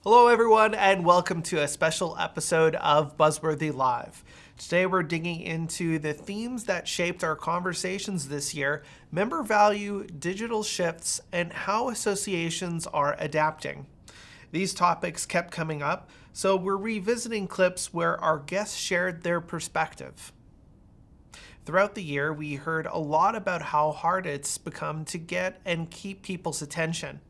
Hello, everyone, and welcome to a special episode of Buzzworthy Live. Today, we're digging into the themes that shaped our conversations this year: member value, digital shifts, and how associations are adapting. These topics kept coming up, so we're revisiting clips where our guests shared their perspective. Throughout the year, we heard a lot about how hard it's become to get and keep people's attention.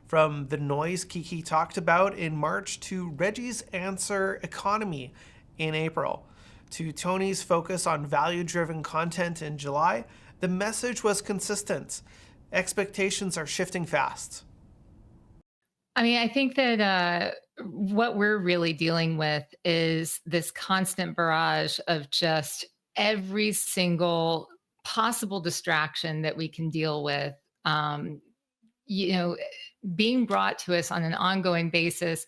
From the noise Kiki talked about in March to Reggie's answer economy in April, to Tony's focus on value-driven content in July, the message was consistent. Expectations are shifting fast. I mean, I think that what we're really dealing with is this constant barrage of just every single possible distraction that we can deal with. Um, you know, being brought to us on an ongoing basis.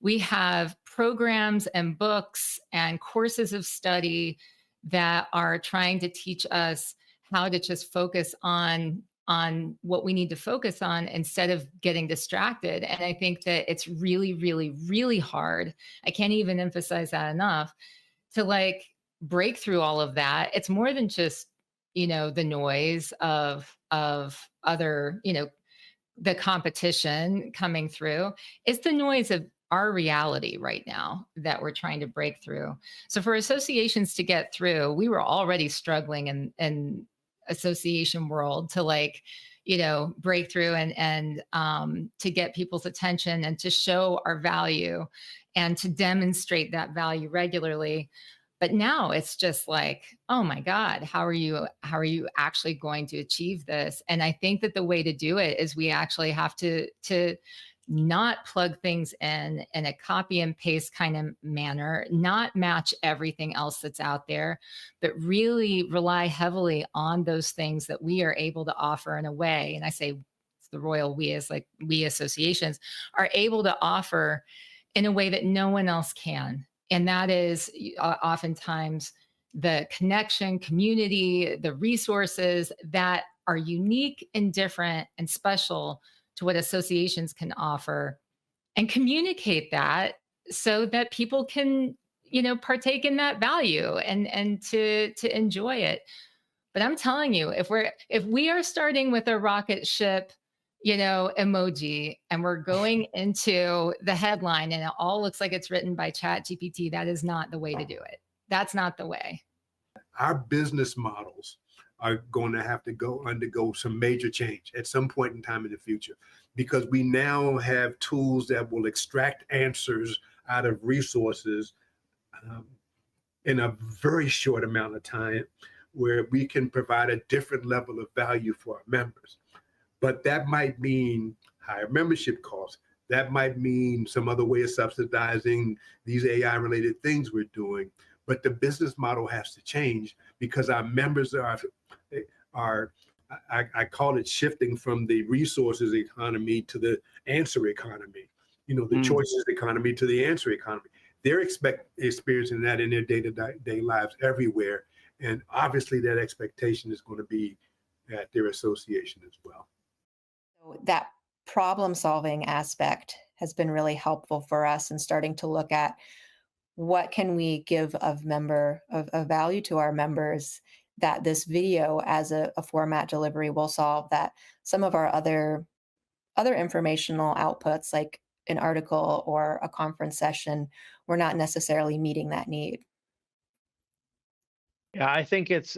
We have programs and books and courses of study that are trying to teach us how to just focus on what we need to focus on instead of getting distracted. And I think that it's really, really, really hard. I can't even emphasize that enough to like break through all of that. It's more than just, the noise of other, the competition coming through. It's the noise of our reality right now that we're trying to break through. So for associations to get through, we were already struggling in association world to break through and to get people's attention and to show our value and to demonstrate that value regularly. But now it's just like, oh my God, how are you actually going to achieve this? And I think that the way to do it is we actually have to not plug things in a copy and paste kind of manner, not match everything else that's out there, but really rely heavily on those things that we are able to offer in a way. And I say it's the royal we, as like we associations are able to offer in a way that no one else can. And that is oftentimes the connection, community, the resources that are unique and different and special to what associations can offer, and communicate that so that people can partake in that value and to enjoy it. But I'm telling you, if we are starting with a rocket ship emoji, and we're going into the headline and it all looks like it's written by Chat GPT, that is not the way to do it. That's not the way. Our business models are going to have to undergo some major change at some point in time in the future, because we now have tools that will extract answers out of resources in a very short amount of time, where we can provide a different level of value for our members. But that might mean higher membership costs. That might mean some other way of subsidizing these AI related things we're doing. But the business model has to change, because our members are I call it shifting from the resources economy to the answer economy, the choices economy to the answer economy. They're experiencing that in their day-to-day lives everywhere. And obviously that expectation is going to be at their association as well. That problem solving aspect has been really helpful for us in starting to look at what can we give of value to our members that this video as a format delivery will solve, that some of our other informational outputs like an article or a conference session, we're not necessarily meeting that need. Yeah, I think it's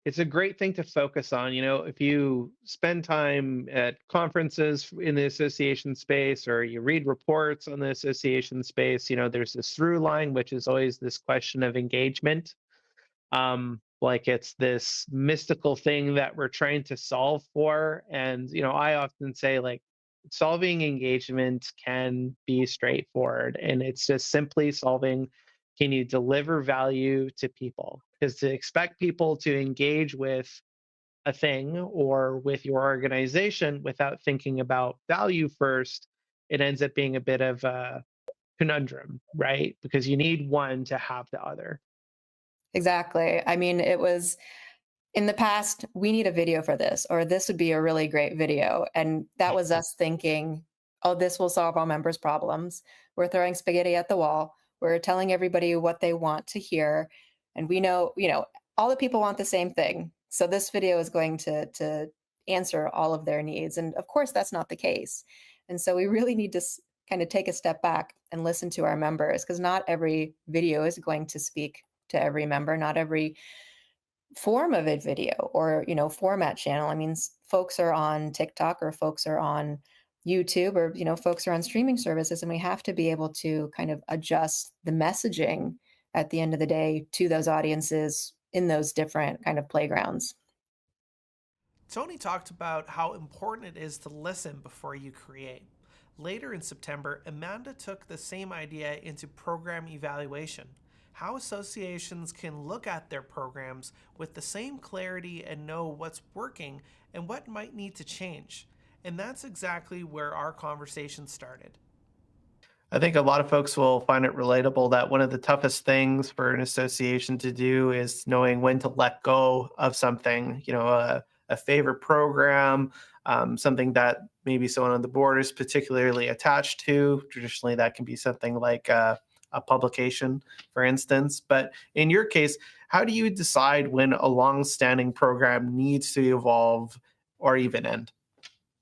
it's a great thing to focus on. If you spend time at conferences in the association space or you read reports on the association space, there's this through line, which is always this question of engagement. Like it's this mystical thing that we're trying to solve for. And, I often say, like, solving engagement can be straightforward, and it's just simply solving, can you deliver value to people? Because to expect people to engage with a thing or with your organization without thinking about value first, it ends up being a bit of a conundrum, right? Because you need one to have the other. Exactly. I mean, it was in the past, we need a video for this, or this would be a really great video. And that was us thinking, oh, this will solve all members' problems. We're throwing spaghetti at the wall. We're telling everybody what they want to hear. And we know, all the people want the same thing. So this video is going to answer all of their needs. And of course, that's not the case. And so we really need to kind of take a step back and listen to our members, because not every video is going to speak to every member, not every form of a video or format channel. I mean, folks are on TikTok, or folks are on YouTube, or folks are on streaming services, and we have to be able to kind of adjust the messaging at the end of the day to those audiences in those different kind of playgrounds. Tony talked about how important it is to listen before you create. Later in September, Amanda took the same idea into program evaluation. How associations can look at their programs with the same clarity and know what's working and what might need to change. And that's exactly where our conversation started. I think a lot of folks will find it relatable that one of the toughest things for an association to do is knowing when to let go of something, a favorite program, something that maybe someone on the board is particularly attached to. Traditionally, that can be something like a publication, for instance. But in your case, how do you decide when a long-standing program needs to evolve or even end?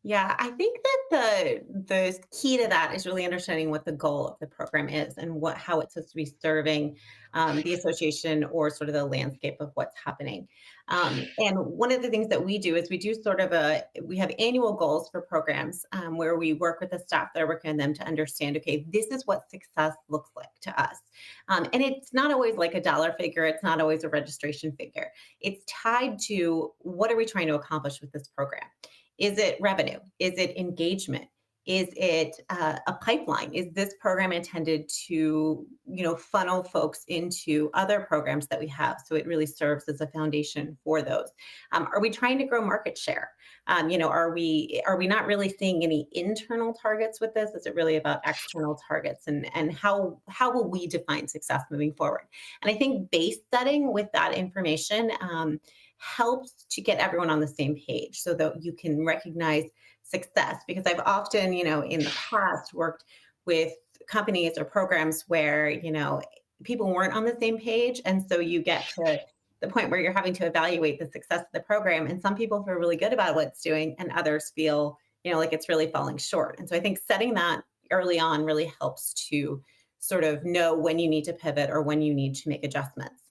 Yeah, I think that the key to that is really understanding what the goal of the program is and how it's supposed to be serving the association or sort of the landscape of what's happening. And one of the things that we do is we do we have annual goals for programs where we work with the staff that are working on them to understand, okay, this is what success looks like to us. And it's not always like a dollar figure. It's not always a registration figure. It's tied to what are we trying to accomplish with this program? Is it revenue? Is it engagement? Is it a pipeline? Is this program intended to, funnel folks into other programs that we have? So it really serves as a foundation for those. Are we trying to grow market share? Are we not really seeing any internal targets with this? Is it really about external targets? And how will we define success moving forward? And I think base setting with that information helps to get everyone on the same page so that you can recognize success. Because I've often, in the past worked with companies or programs where, people weren't on the same page. And so you get to the point where you're having to evaluate the success of the program. And some people feel really good about what it's doing and others feel, like it's really falling short. And so I think setting that early on really helps to sort of know when you need to pivot or when you need to make adjustments.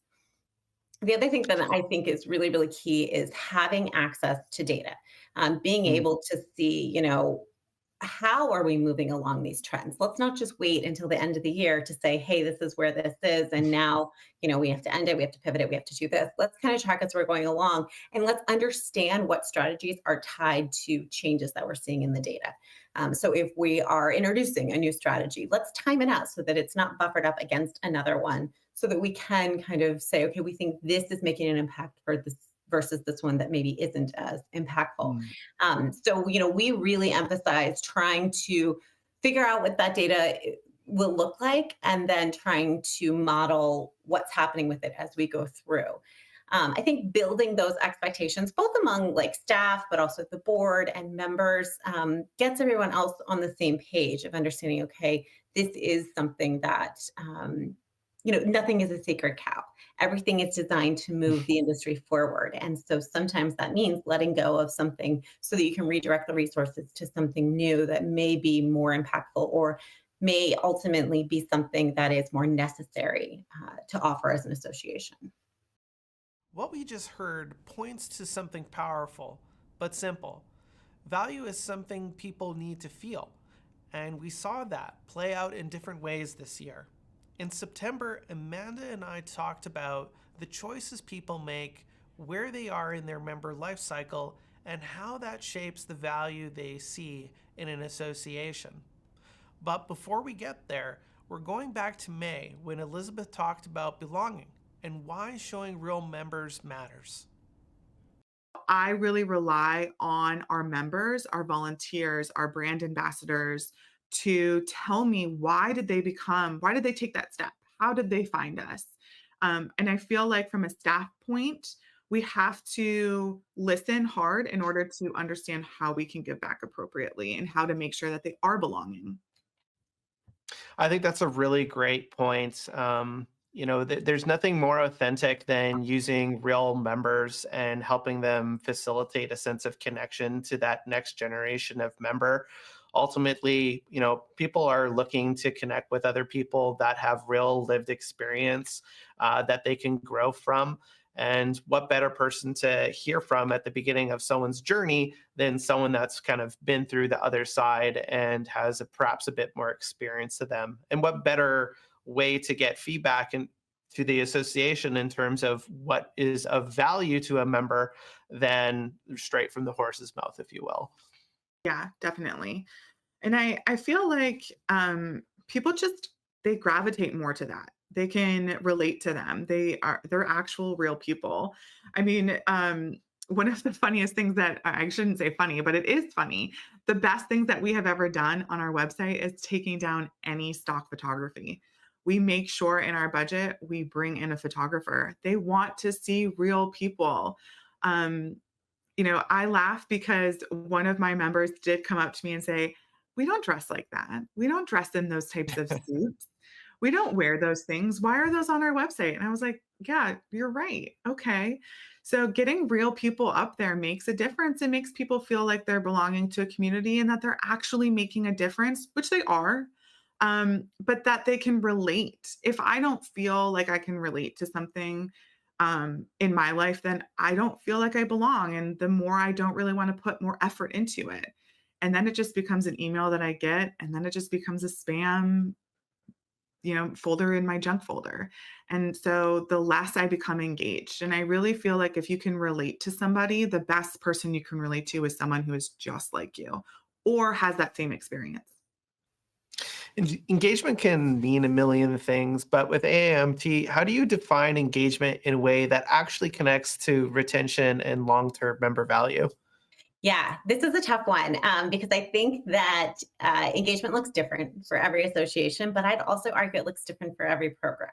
The other thing that I think is really, really key is having access to data, being able to see, how are we moving along these trends? Let's not just wait until the end of the year to say, hey, this is where this is. And now, we have to end it. We have to pivot it. We have to do this. Let's kind of track as we're going along. And let's understand what strategies are tied to changes that we're seeing in the data. So if we are introducing a new strategy, let's time it out so that it's not buffered up against another one, so that we can kind of say, okay, we think this is making an impact for this versus this one that maybe isn't as impactful. So, we really emphasize trying to figure out what that data will look like and then trying to model what's happening with it as we go through. I think building those expectations, both among like staff, but also the board and members, gets everyone else on the same page of understanding, okay, this is something that, nothing is a sacred cow. Everything is designed to move the industry forward. And so sometimes that means letting go of something so that you can redirect the resources to something new that may be more impactful or may ultimately be something that is more necessary to offer as an association. What we just heard points to something powerful, but simple. Value is something people need to feel, and we saw that play out in different ways this year. In September, Amanda and I talked about the choices people make, where they are in their member life cycle, and how that shapes the value they see in an association. But before we get there, we're going back to May when Elizabeth talked about belonging and why showing real members matters. I really rely on our members, our volunteers, our brand ambassadors to tell me why did they take that step? How did they find us? And I feel like from a staff point, we have to listen hard in order to understand how we can give back appropriately and how to make sure that they are belonging. I think that's a really great point. There's nothing more authentic than using real members and helping them facilitate a sense of connection to that next generation of member. Ultimately, people are looking to connect with other people that have real lived experience that they can grow from. And what better person to hear from at the beginning of someone's journey than someone that's kind of been through the other side and has perhaps a bit more experience to them? And what better way to get feedback to the association in terms of what is of value to a member than straight from the horse's mouth, if you will. Yeah, definitely. And I feel like people they gravitate more to that. They can relate to them. They're actual real people. I mean, one of the funniest things that I shouldn't say funny, but it is funny. The best things that we have ever done on our website is taking down any stock photography. We make sure in our budget we bring in a photographer. They want to see real people. I laugh because one of my members did come up to me and say, "We don't dress like that. We don't dress in those types of suits. We don't wear those things. Why are those on our website?" And I was like, "Yeah, you're right. Okay." So getting real people up there makes a difference. It makes people feel like they're belonging to a community and that they're actually making a difference, which they are, but that they can relate. If I don't feel like I can relate to something in my life, then I don't feel like I belong. And the more I don't really want to put more effort into it. And then it just becomes an email that I get, and then it just becomes a spam, folder in my junk folder. And so the less I become engaged. And I really feel like if you can relate to somebody, the best person you can relate to is someone who is just like you or has that same experience. Engagement can mean a million things, but with AAMT, how do you define engagement in a way that actually connects to retention and long-term member value? Yeah, this is a tough one because I think that engagement looks different for every association, but I'd also argue it looks different for every program.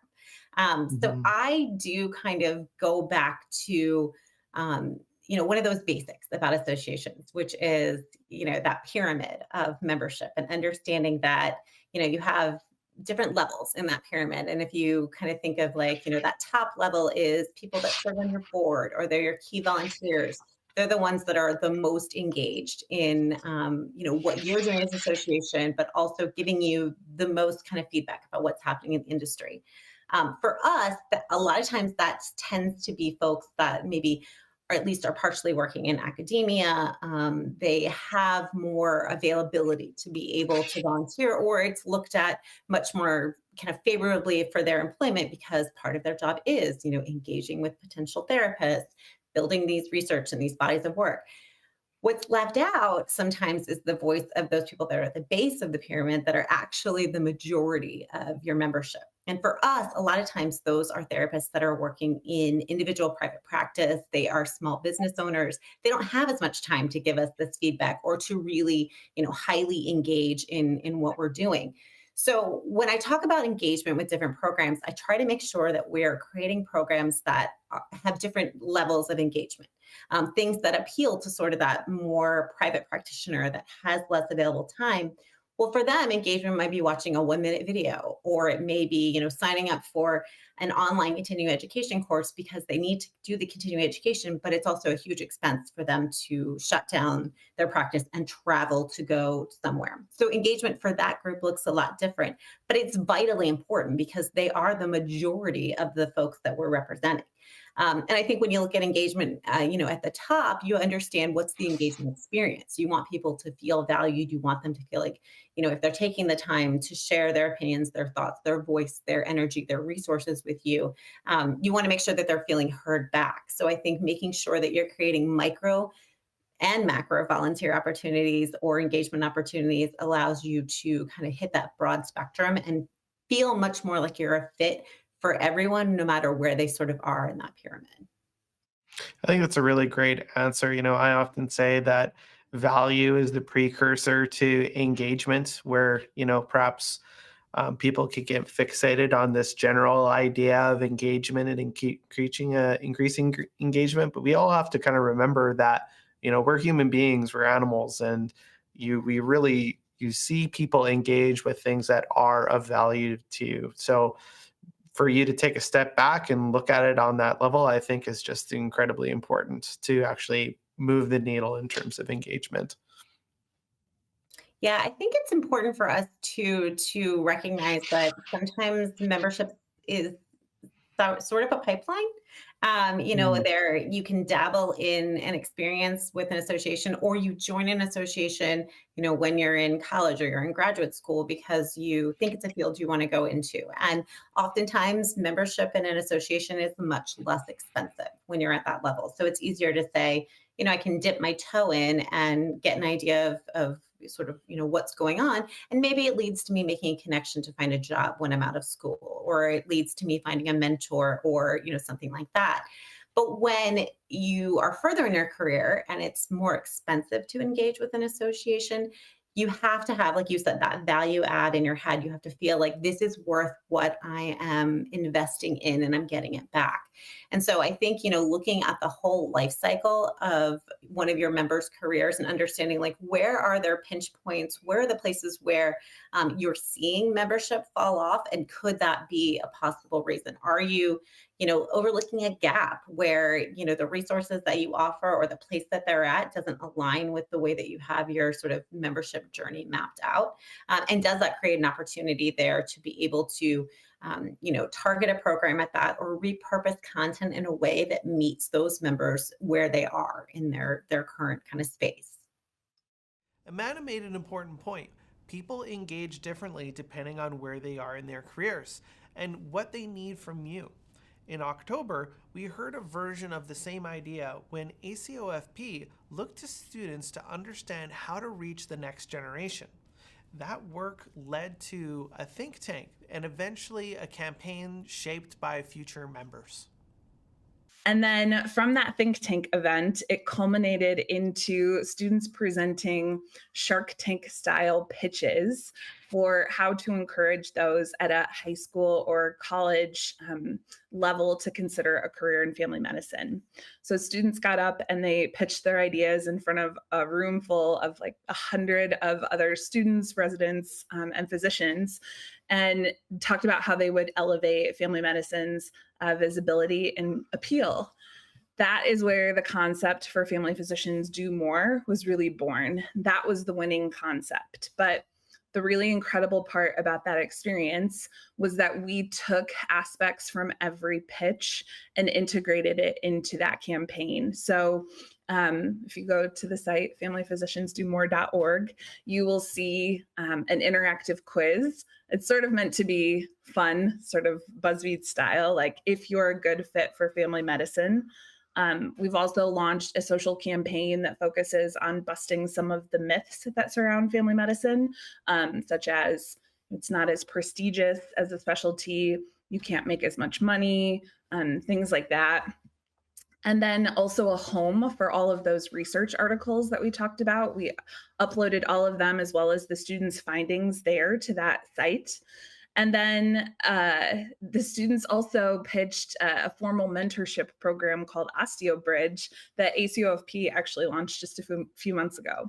So I do kind of go back to, one of those basics about associations, which is, that pyramid of membership and understanding that, you have different levels in that pyramid. And if you kind of think of that top level is people that serve on your board or they're your key volunteers. They're the ones that are the most engaged in, what you're doing as an association, but also giving you the most kind of feedback about what's happening in the industry. For us, a lot of times that tends to be folks that maybe, or at least are partially working in academia. They have more availability to be able to volunteer, or it's looked at much more kind of favorably for their employment because part of their job is, engaging with potential therapists, building these research and these bodies of work. What's left out sometimes is the voice of those people that are at the base of the pyramid that are actually the majority of your membership. And for us, a lot of times those are therapists that are working in individual private practice. They are small business owners. They don't have as much time to give us this feedback or to really, highly engage in what we're doing. So when I talk about engagement with different programs, I try to make sure that we're creating programs that have different levels of engagement, things that appeal to sort of that more private practitioner that has less available time. Well, for them, engagement might be watching a 1-minute video, or it may be, signing up for an online continuing education course because they need to do the continuing education, but it's also a huge expense for them to shut down their practice and travel to go somewhere. So engagement for that group looks a lot different, but it's vitally important because they are the majority of the folks that we're representing. And I think when you look at engagement, at the top, you understand what's the engagement experience. You want people to feel valued. You want them to feel like, if they're taking the time to share their opinions, their thoughts, their voice, their energy, their resources with you, you want to make sure that they're feeling heard back. So I think making sure that you're creating micro and macro volunteer opportunities or engagement opportunities allows you to kind of hit that broad spectrum and feel much more like you're a fit for everyone, no matter where they sort of are in that pyramid. I think that's a really great answer. I often say that value is the precursor to engagement, where, perhaps people could get fixated on this general idea of engagement and increasing engagement. But we all have to kind of remember that, we're human beings, we're animals, and you see people engage with things that are of value to you. So for you to take a step back and look at it on that level, I think is just incredibly important to actually move the needle in terms of engagement. Yeah, I think it's important for us to recognize that sometimes membership is sort of a pipeline. Mm. There you can dabble in an experience with an association, or you join an association, when you're in college or you're in graduate school because you think it's a field you want to go into. And oftentimes membership in an association is much less expensive when you're at that level. So it's easier to say, I can dip my toe in and get an idea of sort of, what's going on. And maybe it leads to me making a connection to find a job when I'm out of school, or it leads to me finding a mentor or, something like that. But when you are further in your career and it's more expensive to engage with an association, you have to have, like you said, that value add in your head. You have to feel like this is worth what I am investing in and I'm getting it back. And so I think, looking at the whole life cycle of one of your members' careers and understanding like where are their pinch points, where are the places where you're seeing membership fall off, and could that be a possible reason? Are you, overlooking a gap where, the resources that you offer or the place that they're at doesn't align with the way that you have your sort of membership journey mapped out? And does that create an opportunity there to be able to target a program at that, or repurpose content in a way that meets those members where they are in their current kind of space? Amanda made an important point. People engage differently depending on where they are in their careers and what they need from you. In October, we heard a version of the same idea when ACOFP looked to students to understand how to reach the next generation. That work led to a think tank and eventually a campaign shaped by future members. And then from that think tank event, it culminated into students presenting Shark Tank style pitches for how to encourage those at a high school or college level to consider a career in family medicine. So students got up and they pitched their ideas in front of a room full of like 100 of other students, residents, and physicians, and talked about how they would elevate family medicine's visibility and appeal. That is where the concept for Family Physicians Do More was really born. That was the winning concept. But the really incredible part about that experience was that we took aspects from every pitch and integrated it into that campaign. So if you go to the site, familyphysiciansdomore.org, you will see an interactive quiz. It's sort of meant to be fun, sort of BuzzFeed style, like if you're a good fit for family medicine. We've also launched a social campaign that focuses on busting some of the myths that surround family medicine, such as it's not as prestigious as a specialty, you can't make as much money, things like that. And then also a home for all of those research articles that we talked about. We uploaded all of them as well as the students' findings there to that site. And then the students also pitched a formal mentorship program called OsteoBridge that ACOFP actually launched just a few months ago.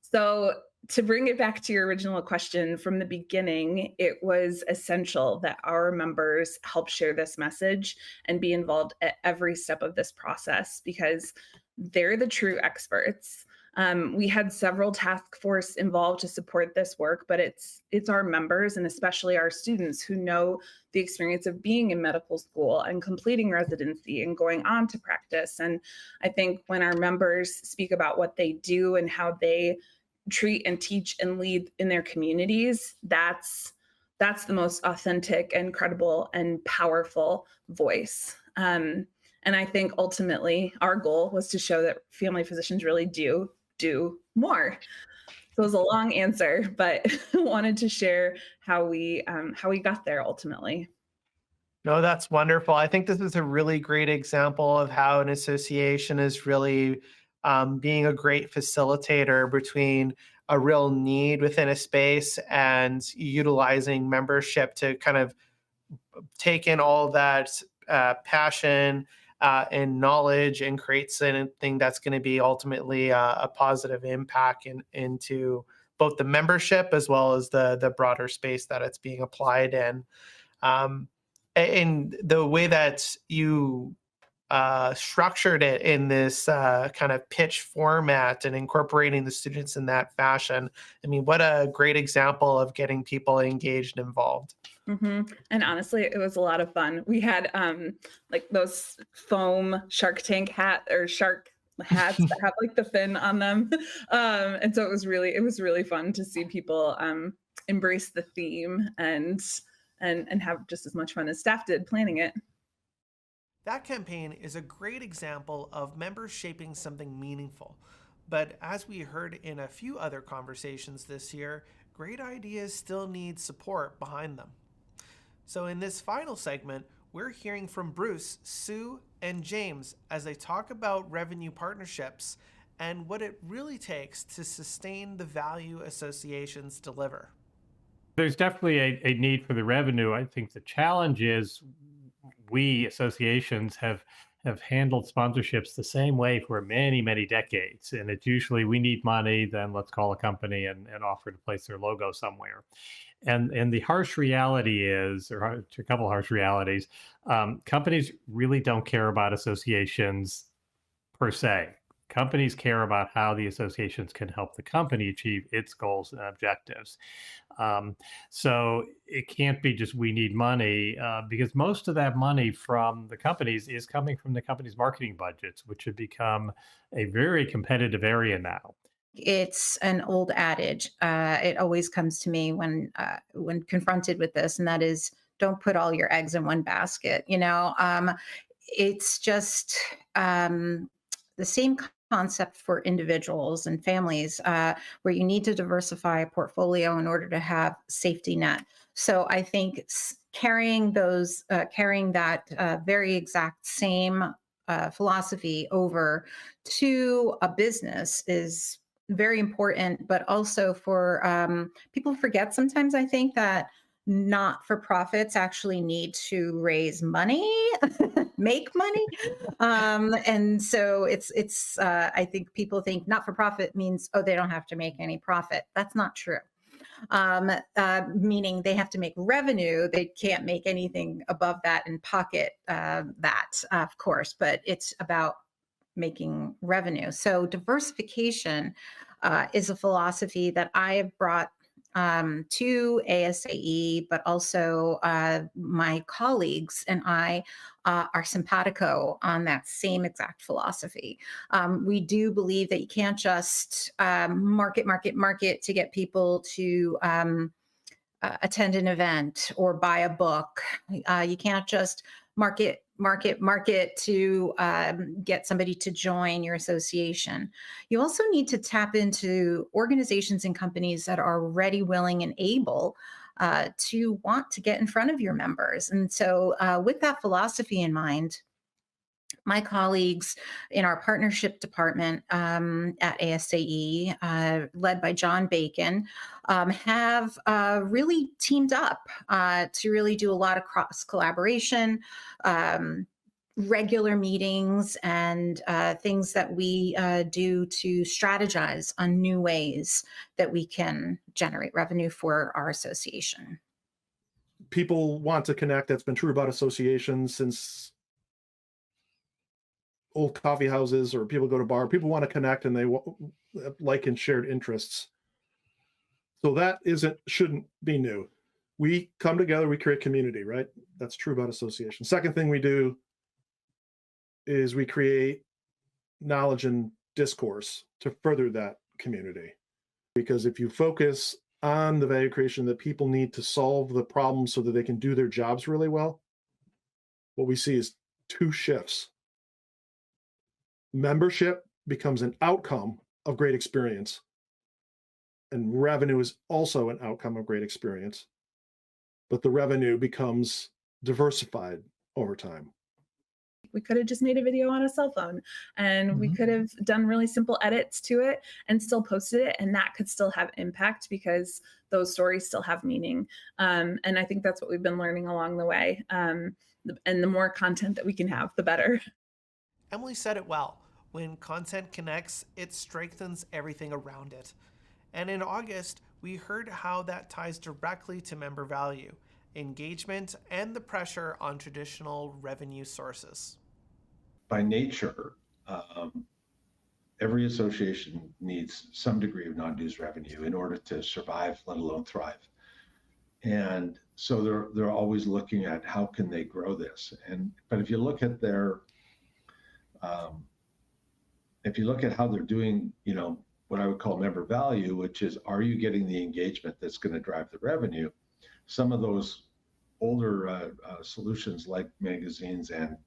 So to bring it back to your original question, from the beginning, it was essential that our members help share this message and be involved at every step of this process because they're the true experts. We had several task force involved to support this work, but it's our members and especially our students who know the experience of being in medical school and completing residency and going on to practice. And I think when our members speak about what they do and how they treat and teach and lead in their communities, that's the most authentic and credible and powerful voice. And I think ultimately our goal was to show that family physicians really do more. So it was a long answer, but wanted to share how we got there ultimately. No, that's wonderful. I think this is a really great example of how an association is really being a great facilitator between a real need within a space and utilizing membership to kind of take in all that passion and knowledge and create something that's going to be ultimately a positive impact into both the membership as well as the broader space that it's being applied in. And the way that you structured it in this kind of pitch format and incorporating the students in that fashion, I mean, what a great example of getting people engaged and involved. And honestly, it was a lot of fun. We had like those foam Shark Tank hat or shark hats that have like the fin on them. And so it was really fun to see people embrace the theme and have just as much fun as staff did planning it. That campaign is a great example of members shaping something meaningful. But as we heard in a few other conversations this year, great ideas still need support behind them. So in this final segment, we're hearing from Bruce, Sue, and James as they talk about revenue partnerships and what it really takes to sustain the value associations deliver. There's definitely a need for the revenue. I think the challenge is we associations have handled sponsorships the same way for many, many decades. And it's usually we need money, then let's call a company and offer to place their logo somewhere. And the harsh reality is, or a couple of harsh realities, companies really don't care about associations per se. Companies care about how the associations can help the company achieve its goals and objectives. So it can't be just we need money because most of that money from the companies is coming from the company's marketing budgets, which have become a very competitive area now. It's an old adage. It always comes to me when confronted with this, and that is, don't put all your eggs in one basket. It's just the same concept for individuals and families, where you need to diversify a portfolio in order to have safety net. So I think carrying that very exact same philosophy over to a business is very important, but also for people forget sometimes, I think, that not-for-profits actually need to raise money, make money. And so it's I think people think not-for-profit means, oh, they don't have to make any profit. That's not true. Meaning they have to make revenue. They can't make anything above that and pocket that, of course, but it's about making revenue. So diversification is a philosophy that I have brought to ASAE, but also my colleagues and I are simpatico on that same exact philosophy. We do believe that you can't just market to get people to attend an event or buy a book. You can't just market to get somebody to join your association. You also need to tap into organizations and companies that are ready, willing, and able to want to get in front of your members. And so with that philosophy in mind, my colleagues in our partnership department at ASAE, led by John Bacon, have really teamed up to really do a lot of cross collaboration, regular meetings, and things that we do to strategize on new ways that we can generate revenue for our association. People want to connect. That's been true about associations since old coffee houses or people go to bar. People want to connect and they like and shared interests. So that shouldn't be new. We come together, we create community, right? That's true about association. Second thing we do is we create knowledge and discourse to further that community. Because if you focus on the value creation that people need to solve the problem so that they can do their jobs really well, what we see is two shifts. Membership becomes an outcome of great experience, and revenue is also an outcome of great experience, but the revenue becomes diversified over time. We could have just made a video on a cell phone, and we could have done really simple edits to it and still posted it, and that could still have impact because those stories still have meaning. And I think that's what we've been learning along the way. And the more content that we can have, the better. Emily said it well. When content connects, it strengthens everything around it. And in August, we heard how that ties directly to member value, engagement, and the pressure on traditional revenue sources. By nature, every association needs some degree of non-dues revenue in order to survive, let alone thrive. And so they're always looking at how can they grow this. But if you look at how they're doing, what I would call member value, which is, are you getting the engagement that's going to drive the revenue? Some of those older solutions like magazines and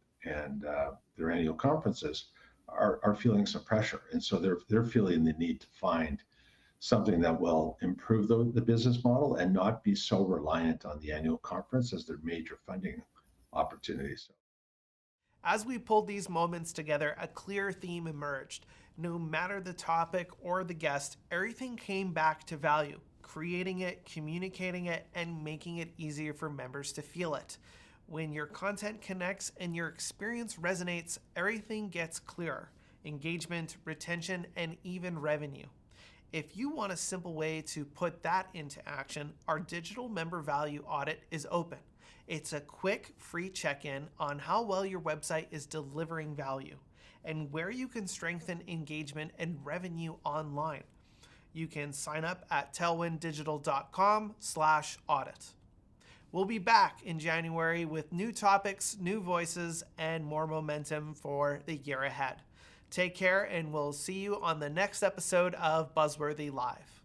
their annual conferences are feeling some pressure. And so they're feeling the need to find something that will improve the business model and not be so reliant on the annual conference as their major funding opportunities. As we pulled these moments together, a clear theme emerged. No matter the topic or the guest, everything came back to value, creating it, communicating it, and making it easier for members to feel it. When your content connects and your experience resonates, everything gets clearer. Engagement, retention, and even revenue. If you want a simple way to put that into action, our digital member value audit is open. It's a quick, free check-in on how well your website is delivering value and where you can strengthen engagement and revenue online. You can sign up at tailwinddigital.com/audit. We'll be back in January with new topics, new voices, and more momentum for the year ahead. Take care, and we'll see you on the next episode of Buzzworthy Live.